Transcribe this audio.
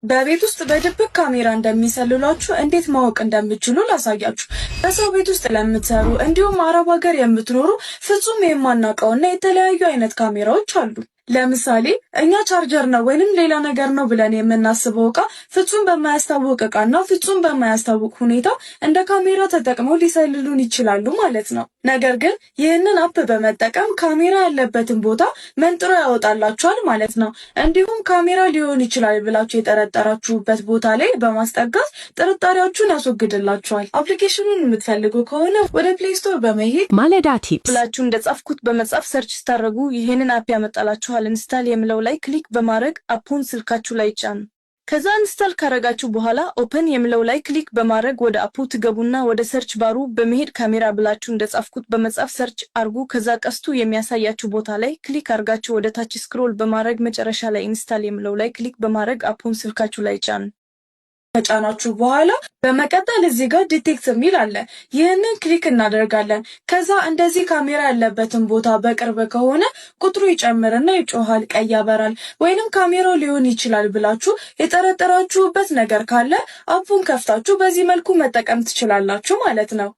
በቤት ውስጥ በድብቅ ካሜራ እንደሚሰልሏችሁ እንዴት ማወቅ እንደምትችሉ ላሳያችሁ። በሰው ቤት ውስጥ ለምትሰሩ እንዲሁም አረብ ሀገር የምትኖሩ ፍጹም የማናውቀውና የተለያዩ አይነት ካሜራዎች አሉ። ለምሳሌ እኛ ቻርጀር ነው ወይንም ሌላ ነገር ነው ብለን የምናስበው እቃ ፍጹም በማያስታውቅ እቃና ፍጹም በማያስታውቅ ሁኔታ እንደ ካሜራ ተጠቅመው ሊሰልሉን ይችላሉ ማለት ነው። ነገር ግን ይህንን አፕ በመጠቀም ካሜራ ያለበትን ቦታ መንጥሮ ያወጣላችኋል ማለት ነው። እንዲሁም ካሜራ ሊሆን ይችላል ብላችሁ የጠረጠራችሁበት ቦታ ላይ በማስጠጋት ጥርጣሬያችሁን ያስወግድላችኋል። አፕሊኬሽኑን የምትፈልጉ ከሆነ ወደ ፕሌይ ስቶር በመሄድ ማለዳ ቲፕስ ብላችሁ እንደጻፍኩት በመጻፍ ሰርች ስታደርጉ ይህንን አፕ ያመጣላችኋል። ኢንስታል የሚለው ላይ ክሊክ በማድረግ አፑን ስልካችሁ ላይ ጫኑ። ከዛ ኢንስታል ካረጋችሁ በኋላ ኦፕን የሚለው ላይ ክሊክ በማድረግ ወደ አፑ ትገቡና ወደ ሰርች ባሩ በመሄድ ካሜራ ብላችሁ እንደጻፍኩት በመጻፍ ሰርች አርጉ። ከዛ ቀስቱ የሚያሳያችሁ ቦታ ላይ ክሊክ አርጋችሁ ወደ ታች ስክሮል በማድረግ መጨረሻ ላይ ኢንስታል የሚለው ላይ ክሊክ በማድረግ አፑን ስልካችሁ ላይ ጫኑ። ከጫናችሁ በኋላ በመቀጠል እዚህ ጋር ዲቴክት የሚል አለ። ይህንን ክሊክ እናደርጋለን። ከዛ እንደዚህ ካሜራ ያለበትን ቦታ በቅርብ ከሆነ ቁጥሩ ይጨምርና ይጮሃል፣ ቀይ ያበራል። ወይንም ካሜራው ሊሆን ይችላል ብላችሁ የጠረጠራችሁበት ነገር ካለ አፑን ከፍታችሁ በዚህ መልኩ መጠቀም ትችላላችሁ ማለት ነው።